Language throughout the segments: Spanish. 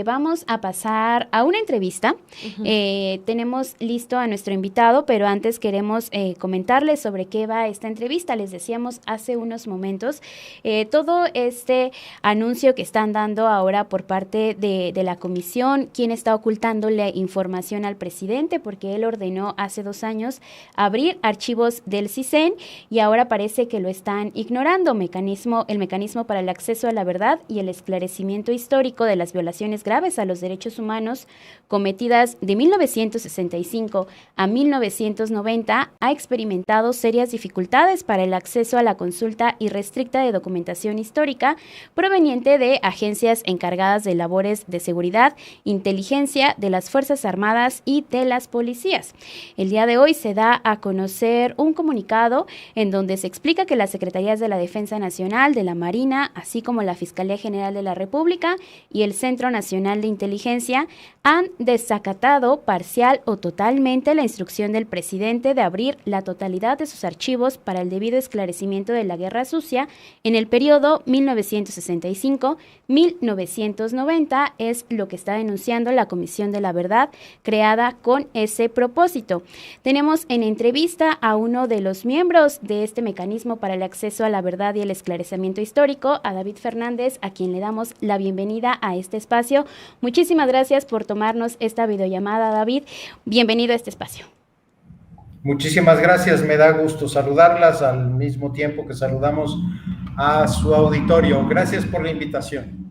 Vamos a pasar a una entrevista. Tenemos listo a nuestro invitado, pero antes queremos comentarles sobre qué va esta entrevista. Les decíamos hace unos momentos, todo este anuncio que están dando ahora por parte de la comisión, quien está ocultándole información al presidente, porque él ordenó hace 2 años abrir archivos del CISEN y ahora parece que lo están ignorando. El mecanismo para el acceso a la verdad y el esclarecimiento histórico de las violaciones graves a los derechos humanos cometidas de 1965 a 1990 ha experimentado serias dificultades para el acceso a la consulta irrestricta de documentación histórica proveniente de agencias encargadas de labores de seguridad, inteligencia de las Fuerzas Armadas y de las policías. El día de hoy se da a conocer un comunicado en donde se explica que las Secretarías de la Defensa Nacional, de la Marina, así como la Fiscalía General de la República y el Centro Nacional de Inteligencia han desacatado parcial o totalmente la instrucción del presidente de abrir la totalidad de sus archivos para el debido esclarecimiento de la Guerra Sucia en el periodo 1965-1990, es lo que está denunciando la Comisión de la Verdad creada con ese propósito. Tenemos en entrevista a uno de los miembros de este mecanismo para el acceso a la verdad y el esclarecimiento histórico, a David Fernández, a quien le damos la bienvenida a este espacio. Muchísimas gracias por tomarnos esta videollamada, David. Bienvenido a este espacio. Muchísimas gracias, me da gusto saludarlas al mismo tiempo que saludamos a su auditorio. Gracias por la invitación.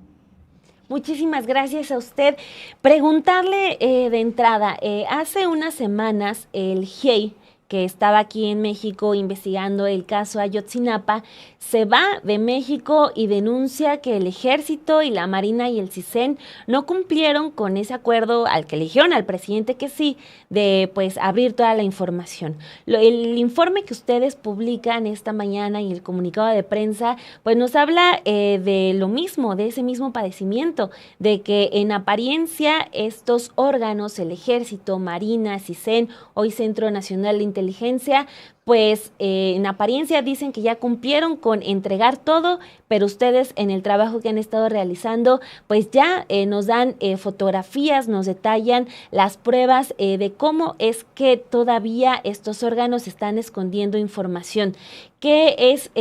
Muchísimas gracias a usted. Preguntarle de entrada, hace unas semanas el GIEI, que estaba aquí en México investigando el caso Ayotzinapa, se va de México y denuncia que el Ejército y la Marina y el CISEN no cumplieron con ese acuerdo al que eligieron al presidente que sí, de pues abrir toda la información. El informe que ustedes publican esta mañana y el comunicado de prensa, pues nos habla de lo mismo, de ese mismo padecimiento, de que en apariencia estos órganos, el Ejército, Marina, CISEN, hoy Centro Nacional de Inteligencia, pues en apariencia dicen que ya cumplieron con entregar todo, pero ustedes en el trabajo que han estado realizando, pues ya nos dan fotografías, nos detallan las pruebas de cómo es que todavía estos órganos están escondiendo información. ¿Qué es,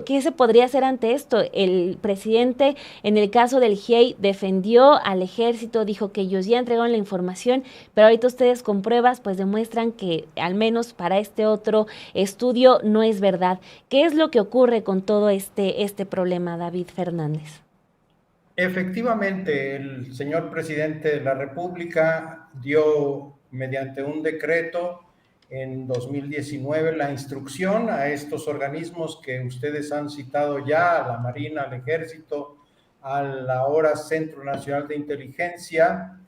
¿Qué se podría hacer ante esto? El presidente, en el caso del GIEI, defendió al ejército, dijo que ellos ya entregaron la información, pero ahorita ustedes con pruebas pues demuestran que al menos para este otro estudio no es verdad. ¿Qué es lo que ocurre con todo este problema, David Fernández? Efectivamente, el señor presidente de la República dio mediante un decreto en 2019 la instrucción a estos organismos que ustedes han citado ya, a la Marina, al Ejército, al ahora Centro Nacional de Inteligencia,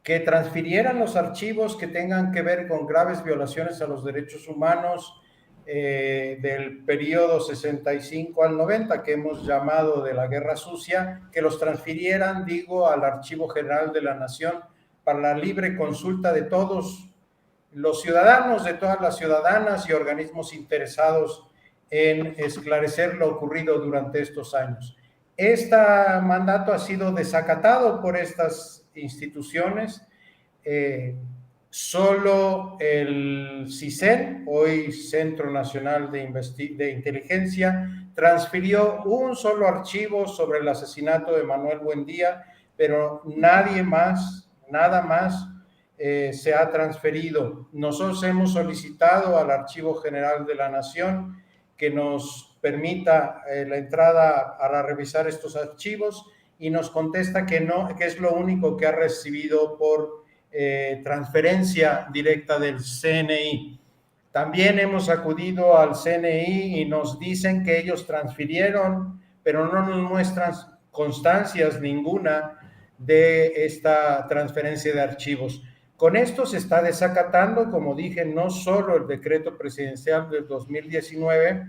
que transfirieran los archivos que tengan que ver con graves violaciones a los derechos humanos del periodo 65 al 90, que hemos llamado de la Guerra Sucia, que los transfirieran, digo, al Archivo General de la Nación para la libre consulta de todos los ciudadanos, de todas las ciudadanas y organismos interesados en esclarecer lo ocurrido durante estos años. Este mandato ha sido desacatado por estas instituciones. Solo el CISEN, hoy Centro Nacional de Inteligencia, transfirió un solo archivo sobre el asesinato de Manuel Buendía, pero nadie más, nada más se ha transferido. Nosotros hemos solicitado al Archivo General de la Nación que nos permita la entrada para revisar estos archivos y nos contesta que no, que es lo único que ha recibido por transferencia directa del CNI. También hemos acudido al CNI y nos dicen que ellos transfirieron, pero no nos muestran constancias ninguna de esta transferencia de archivos. Con esto se está desacatando, como dije, no solo el decreto presidencial del 2019,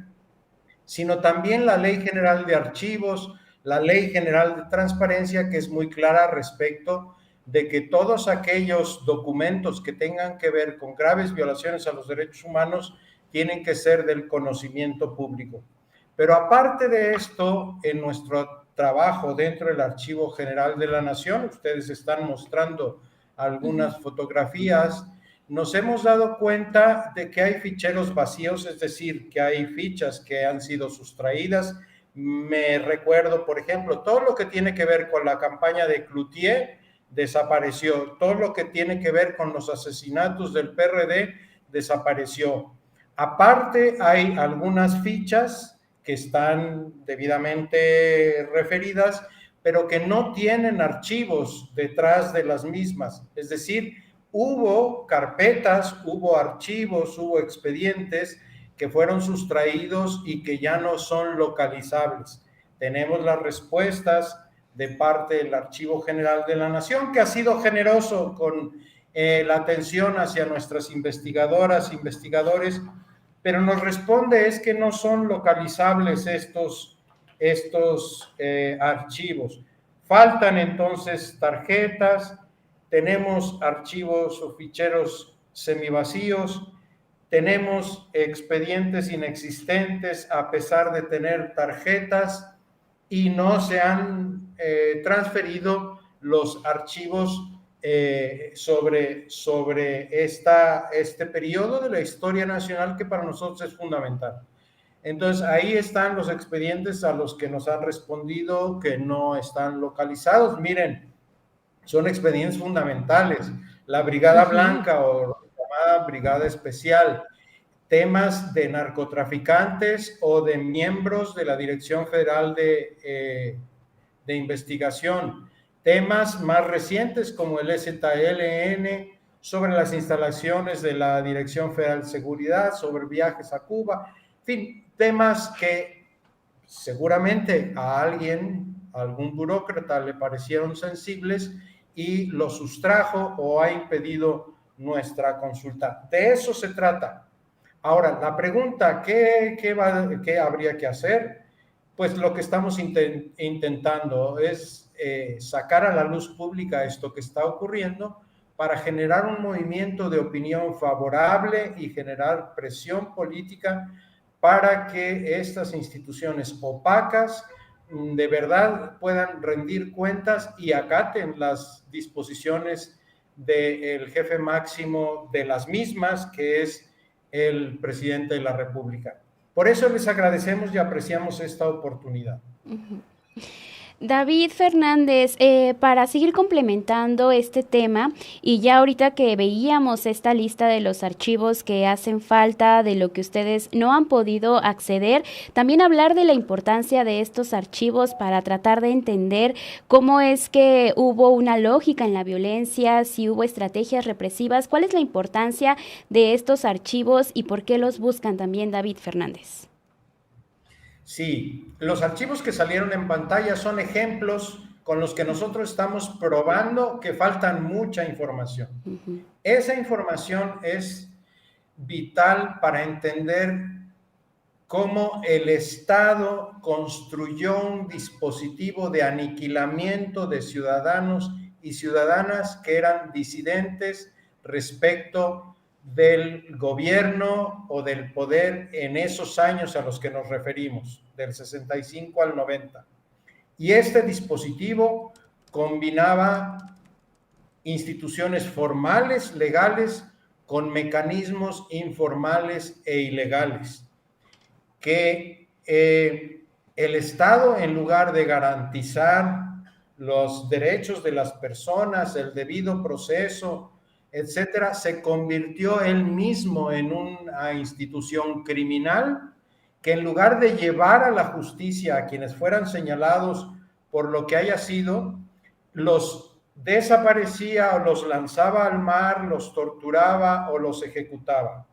sino también la Ley General de Archivos, la Ley General de Transparencia, que es muy clara respecto de que todos aquellos documentos que tengan que ver con graves violaciones a los derechos humanos tienen que ser del conocimiento público. Pero aparte de esto, en nuestra trabajo dentro del Archivo General de la Nación. Ustedes están mostrando algunas fotografías. Nos hemos dado cuenta de que hay ficheros vacíos, es decir, que hay fichas que han sido sustraídas. Me recuerdo, por ejemplo, todo lo que tiene que ver con la campaña de Cloutier desapareció, todo lo que tiene que ver con los asesinatos del PRD desapareció. Aparte, hay algunas fichas que están debidamente referidas, pero que no tienen archivos detrás de las mismas. Es decir, hubo carpetas, hubo archivos, hubo expedientes que fueron sustraídos y que ya no son localizables. Tenemos las respuestas de parte del Archivo General de la Nación, que ha sido generoso con la atención hacia nuestras investigadoras, investigadores, pero nos responde es que no son localizables estos archivos. Faltan entonces tarjetas, tenemos archivos o ficheros semivacíos, tenemos expedientes inexistentes a pesar de tener tarjetas y no se han transferido los archivos sobre este periodo de la historia nacional que para nosotros es fundamental. Entonces, ahí están los expedientes a los que nos han respondido que no están localizados. Miren, son expedientes fundamentales. La Brigada Blanca o llamada Brigada Especial, temas de narcotraficantes o de miembros de la Dirección Federal de Investigación, temas más recientes como el ZLN, sobre las instalaciones de la Dirección Federal de Seguridad, sobre viajes a Cuba, en fin, temas que seguramente a algún burócrata le parecieron sensibles y lo sustrajo o ha impedido nuestra consulta. De eso se trata. Ahora, la pregunta, ¿qué habría que hacer? Pues lo que estamos intentando es sacar a la luz pública esto que está ocurriendo para generar un movimiento de opinión favorable y generar presión política para que estas instituciones opacas de verdad puedan rendir cuentas y acaten las disposiciones del jefe máximo de las mismas, que es el presidente de la República. Por eso les agradecemos y apreciamos esta oportunidad. David Fernández, para seguir complementando este tema, y ya ahorita que veíamos esta lista de los archivos que hacen falta, de lo que ustedes no han podido acceder, también hablar de la importancia de estos archivos para tratar de entender cómo es que hubo una lógica en la violencia, si hubo estrategias represivas, cuál es la importancia de estos archivos y por qué los buscan también, David Fernández. Sí, los archivos que salieron en pantalla son ejemplos con los que nosotros estamos probando que faltan mucha información. Esa información es vital para entender cómo el Estado construyó un dispositivo de aniquilamiento de ciudadanos y ciudadanas que eran disidentes respecto del gobierno o del poder en esos años a los que nos referimos, del 65 al 90. Y este dispositivo combinaba instituciones formales, legales, con mecanismos informales e ilegales, que el Estado, en lugar de garantizar los derechos de las personas, el debido proceso, etcétera, se convirtió él mismo en una institución criminal que en lugar de llevar a la justicia a quienes fueran señalados por lo que haya sido, los desaparecía o los lanzaba al mar, los torturaba o los ejecutaba.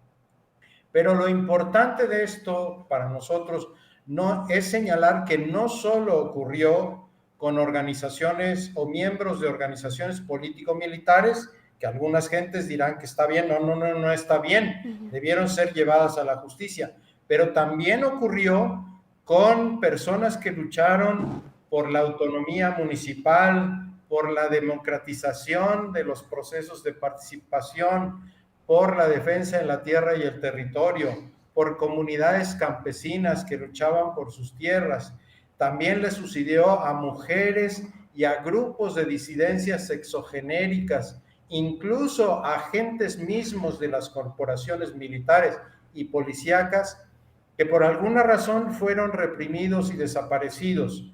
Pero lo importante de esto para nosotros no es señalar que no solo ocurrió con organizaciones o miembros de organizaciones político-militares, que algunas gentes dirán que está bien, no está bien, debieron ser llevadas a la justicia, pero también ocurrió con personas que lucharon por la autonomía municipal, por la democratización de los procesos de participación, por la defensa en la tierra y el territorio, por comunidades campesinas que luchaban por sus tierras. también le sucedió a mujeres y a grupos de disidencias sexogenéricas, incluso a agentes mismos de las corporaciones militares y policíacas, que por alguna razón fueron reprimidos y desaparecidos.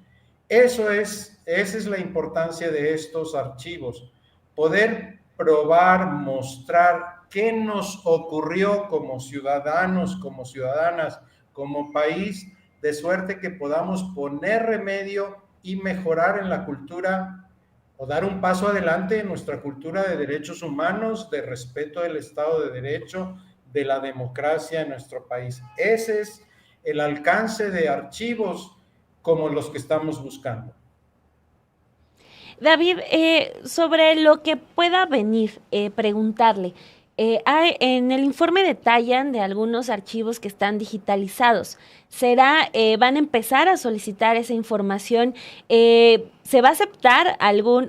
Esa es la importancia de estos archivos, poder probar, mostrar qué nos ocurrió como ciudadanos, como ciudadanas, como país, de suerte que podamos poner remedio y mejorar en la cultura o dar un paso adelante en nuestra cultura de derechos humanos, de respeto del Estado de Derecho, de la democracia en nuestro país. Ese es el alcance de archivos como los que estamos buscando. David, sobre lo que pueda venir, preguntarle, en el informe detallan de algunos archivos que están digitalizados. ¿Van a empezar a solicitar esa información? ¿Se va a aceptar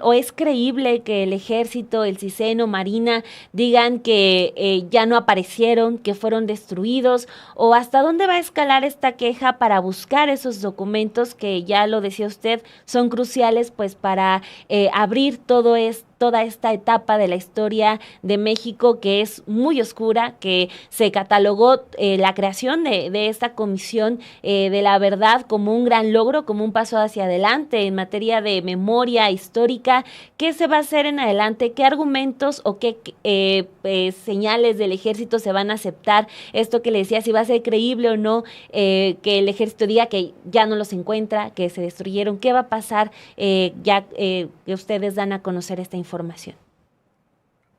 o es creíble que el Ejército, el CISEN o Marina digan que ya no aparecieron, que fueron destruidos? ¿O hasta dónde va a escalar esta queja para buscar esos documentos que, ya lo decía usted, son cruciales pues para abrir toda esta etapa de la historia de México, que es muy oscura, que se catalogó la creación de esta comisión de la verdad como un gran logro, como un paso hacia adelante en materia de memoria histórica? ¿Qué se va a hacer en adelante? ¿Qué argumentos o qué señales del Ejército se van a aceptar? Esto que le decía, si va a ser creíble o no, que el Ejército diga que ya no los encuentra, que se destruyeron. ¿Qué va a pasar que ustedes dan a conocer esta información?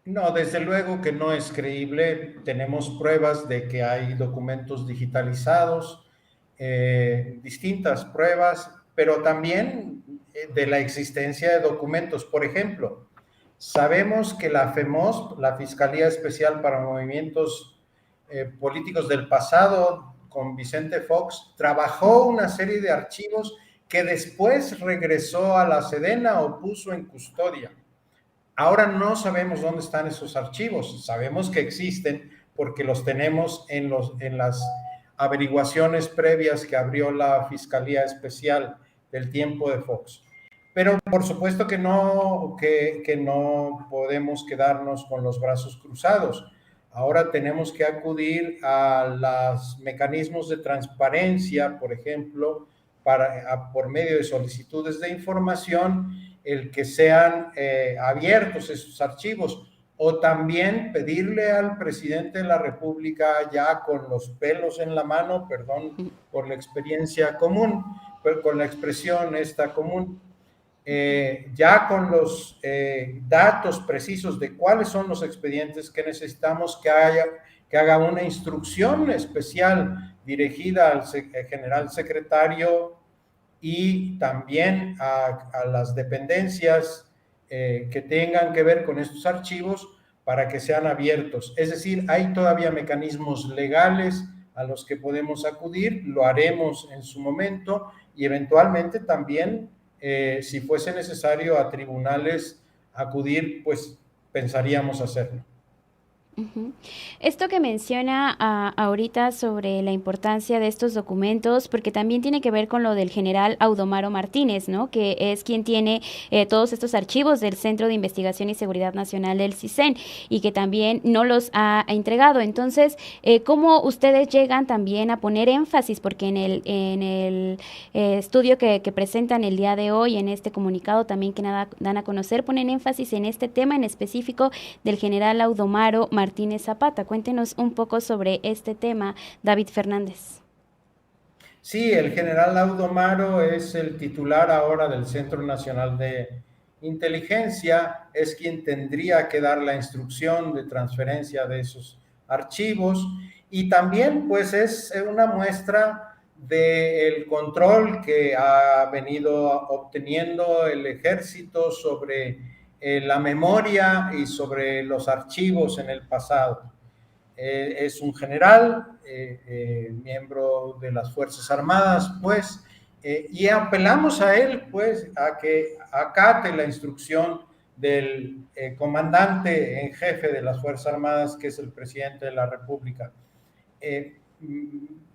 No, desde luego que no es creíble. Tenemos pruebas de que hay documentos digitalizados, distintas pruebas, pero también de la existencia de documentos. Por ejemplo, sabemos que la FEMOSP, la Fiscalía Especial para Movimientos Políticos del Pasado, con Vicente Fox, trabajó una serie de archivos que después regresó a la Sedena o puso en custodia. Ahora no sabemos dónde están esos archivos. Sabemos que existen porque los tenemos en las averiguaciones previas que abrió la Fiscalía Especial del tiempo de Fox. Pero por supuesto que no podemos quedarnos con los brazos cruzados. Ahora tenemos que acudir a los mecanismos de transparencia, por ejemplo, por medio de solicitudes de información, el que sean abiertos esos archivos, o también pedirle al presidente de la República, ya con los pelos en la mano, perdón por la experiencia común, pero con la expresión esta común, ya con los datos precisos de cuáles son los expedientes que necesitamos, que haga una instrucción especial dirigida al general secretario y también a las dependencias que tengan que ver con estos archivos para que sean abiertos. Es decir, hay todavía mecanismos legales a los que podemos acudir, lo haremos en su momento y eventualmente también, si fuese necesario, a tribunales acudir, pues pensaríamos hacerlo. Esto que menciona ahorita sobre la importancia de estos documentos, porque también tiene que ver con lo del general Audomaro Martínez, ¿no? Que es quien tiene todos estos archivos del Centro de Investigación y Seguridad Nacional del CISEN y que también no los ha entregado. Entonces, ¿cómo ustedes llegan también a poner énfasis? Porque en el estudio que presentan el día de hoy, en este comunicado también que dan a conocer, ponen énfasis en este tema en específico del general Audomaro Martínez Zapata. Cuéntenos un poco sobre este tema, David Fernández. Sí, el general Audomaro es el titular ahora del Centro Nacional de Inteligencia, es quien tendría que dar la instrucción de transferencia de esos archivos y también pues es una muestra del control que ha venido obteniendo el ejército sobre la memoria y sobre los archivos en el pasado. Es un general, miembro de las Fuerzas Armadas, pues, y apelamos a él, pues, a que acate la instrucción del comandante en jefe de las Fuerzas Armadas, que es el presidente de la República.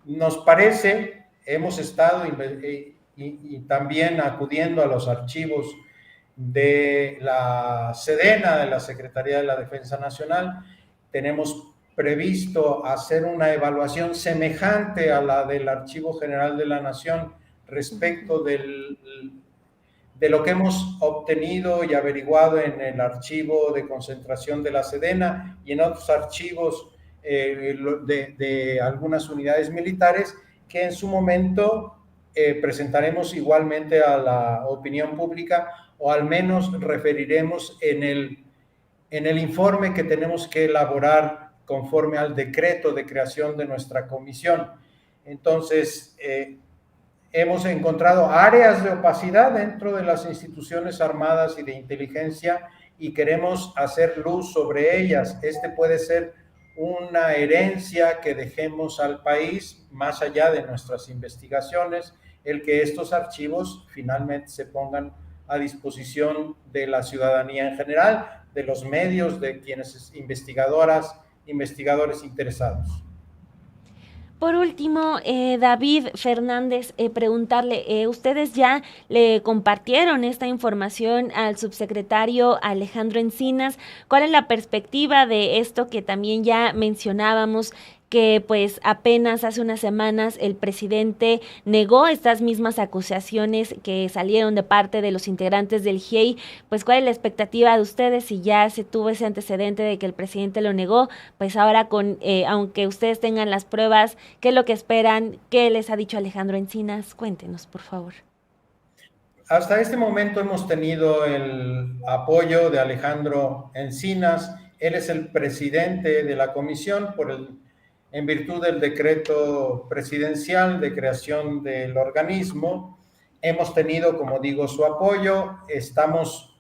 Nos parece, hemos estado y también acudiendo a los archivos de la Sedena, de la Secretaría de la Defensa Nacional, tenemos previsto hacer una evaluación semejante a la del Archivo General de la Nación respecto de lo que hemos obtenido y averiguado en el archivo de concentración de la Sedena y en otros archivos de algunas unidades militares, que en su momento presentaremos igualmente a la opinión pública, o al menos referiremos en el informe que tenemos que elaborar conforme al decreto de creación de nuestra comisión. Entonces, hemos encontrado áreas de opacidad dentro de las instituciones armadas y de inteligencia y queremos hacer luz sobre ellas. Este puede ser una herencia que dejemos al país, más allá de nuestras investigaciones, el que estos archivos finalmente se pongan a disposición de la ciudadanía en general, de los medios, de quienes investigadores interesados. Por último, David Fernández, preguntarle, ustedes ya le compartieron esta información al subsecretario Alejandro Encinas. ¿Cuál es la perspectiva de esto que también ya mencionábamos, que pues apenas hace unas semanas el presidente negó estas mismas acusaciones que salieron de parte de los integrantes del GIEI? Pues ¿cuál es la expectativa de ustedes si ya se tuvo ese antecedente de que el presidente lo negó? Pues ahora aunque ustedes tengan las pruebas, ¿qué es lo que esperan? ¿Qué les ha dicho Alejandro Encinas? Cuéntenos, por favor. Hasta este momento hemos tenido el apoyo de Alejandro Encinas. Él es el presidente de la comisión en virtud del decreto presidencial de creación del organismo. Hemos tenido, como digo, su apoyo. Estamos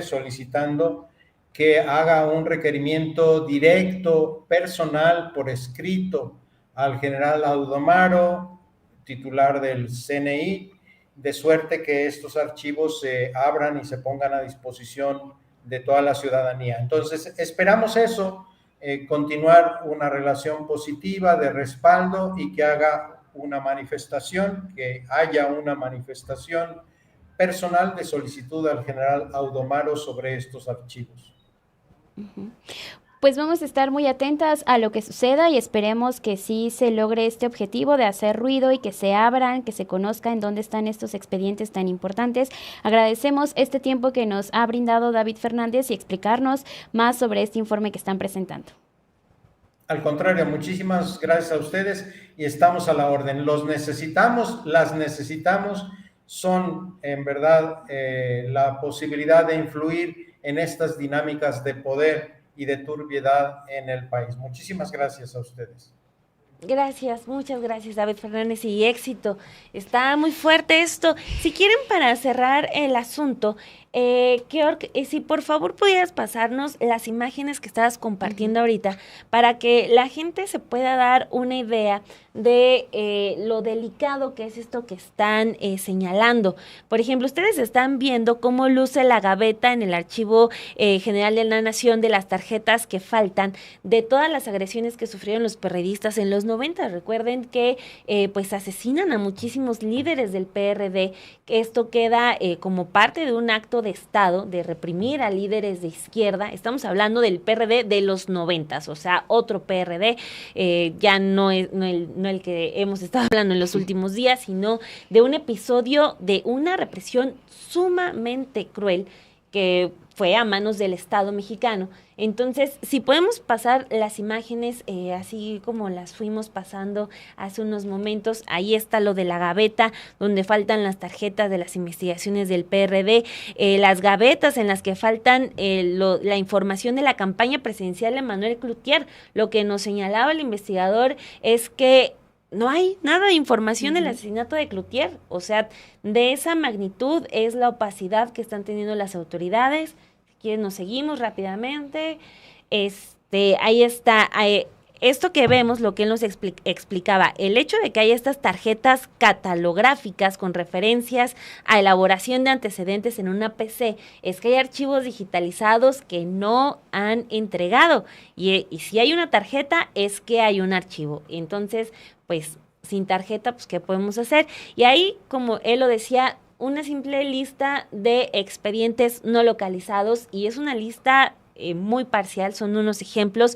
solicitando que haga un requerimiento directo, personal, por escrito, al general Audomaro, titular del CNI, de suerte que estos archivos se abran y se pongan a disposición de toda la ciudadanía. Entonces, esperamos eso, continuar una relación positiva de respaldo y que haya una manifestación personal de solicitud al general Audomaro sobre estos archivos. Pues vamos a estar muy atentas a lo que suceda y esperemos que sí se logre este objetivo de hacer ruido y que se abran, que se conozca en dónde están estos expedientes tan importantes. Agradecemos este tiempo que nos ha brindado David Fernández y explicarnos más sobre este informe que están presentando. Al contrario, muchísimas gracias a ustedes y estamos a la orden. Las necesitamos, son en verdad la posibilidad de influir en estas dinámicas de poder y de turbiedad en el país. Muchísimas gracias a ustedes. Gracias, muchas gracias, David Fernández, y éxito. Está muy fuerte esto. Si quieren, para cerrar el asunto, Georg, si por favor pudieras pasarnos las imágenes que estabas compartiendo ahorita, para que la gente se pueda dar una idea de lo delicado que es esto que están señalando. Por ejemplo, ustedes están viendo cómo luce la gaveta en el Archivo General de la Nación de las tarjetas que faltan de todas las agresiones que sufrieron los perredistas en los 90. Recuerden que pues asesinan a muchísimos líderes del PRD, que esto queda como parte de un acto de Estado de reprimir a líderes de izquierda. Estamos hablando del PRD de los 90, o sea, otro PRD, ya no el que hemos estado hablando en los últimos días, sino de un episodio de una represión sumamente cruel que fue a manos del Estado mexicano. Entonces, si podemos pasar las imágenes así como las fuimos pasando hace unos momentos, ahí está lo de la gaveta, donde faltan las tarjetas de las investigaciones del PRD, las gavetas en las que faltan la información de la campaña presidencial de Manuel Cloutier. Lo que nos señalaba el investigador es que no hay nada de información del asesinato de Cloutier. O sea, de esa magnitud es la opacidad que están teniendo las autoridades. Si quieren, nos seguimos rápidamente. Ahí está. Esto que vemos, lo que él nos explicaba, el hecho de que haya estas tarjetas catalográficas con referencias a elaboración de antecedentes en una PC, es que hay archivos digitalizados que no han entregado. Y si hay una tarjeta, es que hay un archivo. Entonces, pues sin tarjeta, pues ¿qué podemos hacer? Y ahí, como él lo decía, una simple lista de expedientes no localizados, y es una lista muy parcial, son unos ejemplos.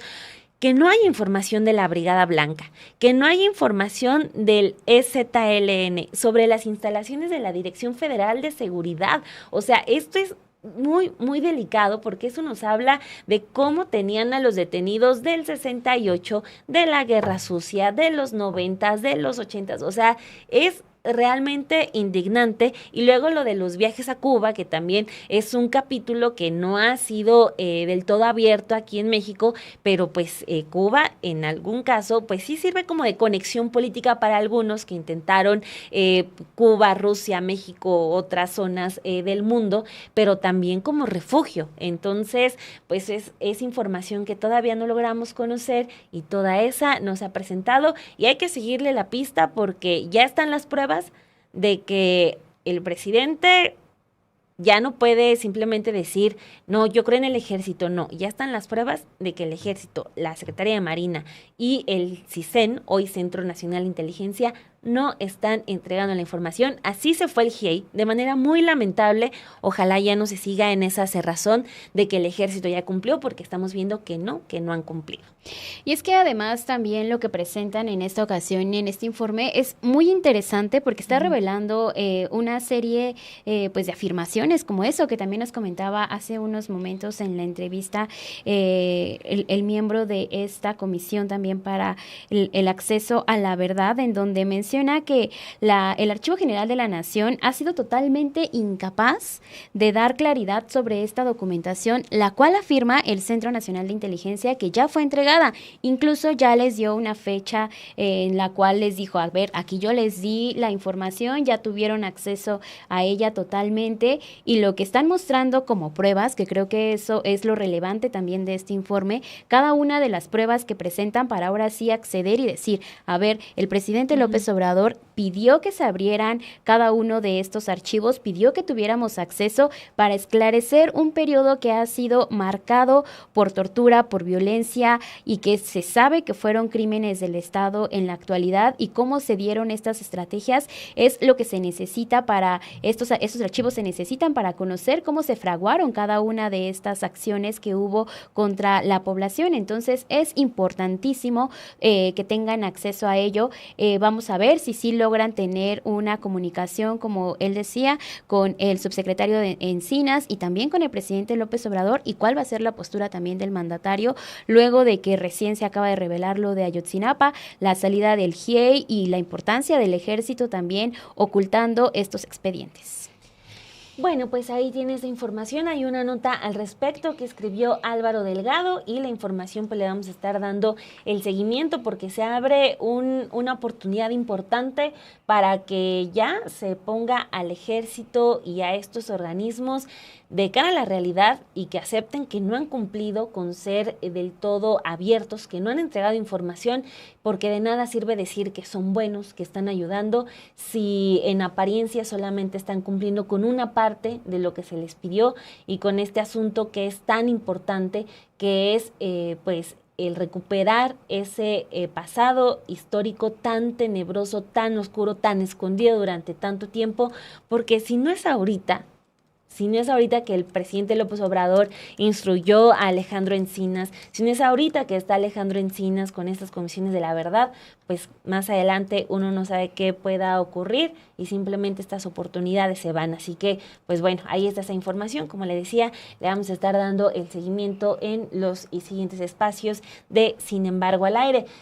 Que no hay información de la Brigada Blanca, que no hay información del EZLN sobre las instalaciones de la Dirección Federal de Seguridad. O sea, esto es muy, muy delicado, porque eso nos habla de cómo tenían a los detenidos del 68, de la Guerra Sucia, de los 90, de los 80. O sea, es realmente indignante. Y luego lo de los viajes a Cuba, que también es un capítulo que no ha sido del todo abierto aquí en México, pero pues Cuba en algún caso pues sí sirve como de conexión política para algunos que intentaron Cuba, Rusia, México, otras zonas del mundo, pero también como refugio. Entonces pues es información que todavía no logramos conocer, y toda esa nos ha presentado, y hay que seguirle la pista, porque ya están las pruebas de que el presidente ya no puede simplemente decir, no, yo creo en el ejército. No, ya están las pruebas de que el ejército, la Secretaría de Marina y el CISEN, hoy Centro Nacional de Inteligencia, no están entregando la información. Así se fue el GIEI, de manera muy lamentable. Ojalá ya no se siga en esa cerrazón de que el ejército ya cumplió, porque estamos viendo que no han cumplido. Y es que además también lo que presentan en esta ocasión, en este informe, es muy interesante, porque está revelando una serie pues de afirmaciones como eso, que también nos comentaba hace unos momentos en la entrevista el miembro de esta comisión también para el acceso a la verdad, en donde menciona que el Archivo General de la Nación ha sido totalmente incapaz de dar claridad sobre esta documentación, la cual afirma el Centro Nacional de Inteligencia que ya fue entregada. Incluso ya les dio una fecha en la cual les dijo, a ver, aquí yo les di la información, ya tuvieron acceso a ella totalmente, y lo que están mostrando como pruebas, que creo que eso es lo relevante también de este informe, cada una de las pruebas que presentan para ahora sí acceder y decir, a ver, el presidente López Obrador pidió que se abrieran cada uno de estos archivos, pidió que tuviéramos acceso para esclarecer un periodo que ha sido marcado por tortura, por violencia, y que se sabe que fueron crímenes del Estado en la actualidad, y cómo se dieron estas estrategias es lo que se necesita para estos archivos, se necesitan para conocer cómo se fraguaron cada una de estas acciones que hubo contra la población. Entonces es importantísimo que tengan acceso a ello. Vamos a ver si sí logran tener una comunicación, como él decía, con el subsecretario de Encinas y también con el presidente López Obrador, y cuál va a ser la postura también del mandatario, luego de que recién se acaba de revelar lo de Ayotzinapa, la salida del GIEI y la importancia del ejército también ocultando estos expedientes. Bueno, pues ahí tienes la información. Hay una nota al respecto que escribió Álvaro Delgado, y la información pues le vamos a estar dando el seguimiento, porque se abre una oportunidad importante para que ya se ponga al ejército y a estos organismos de cara a la realidad, y que acepten que no han cumplido con ser del todo abiertos, que no han entregado información, porque de nada sirve decir que son buenos, que están ayudando, si en apariencia solamente están cumpliendo con una parte de lo que se les pidió, y con este asunto que es tan importante, que es pues el recuperar ese pasado histórico tan tenebroso, tan oscuro, tan escondido durante tanto tiempo, porque si no es ahorita que el presidente López Obrador instruyó a Alejandro Encinas, si no es ahorita que está Alejandro Encinas con estas comisiones de la verdad, pues más adelante uno no sabe qué pueda ocurrir, y simplemente estas oportunidades se van. Así que, pues bueno, ahí está esa información. Como le decía, le vamos a estar dando el seguimiento en los siguientes espacios de Sin embargo al aire.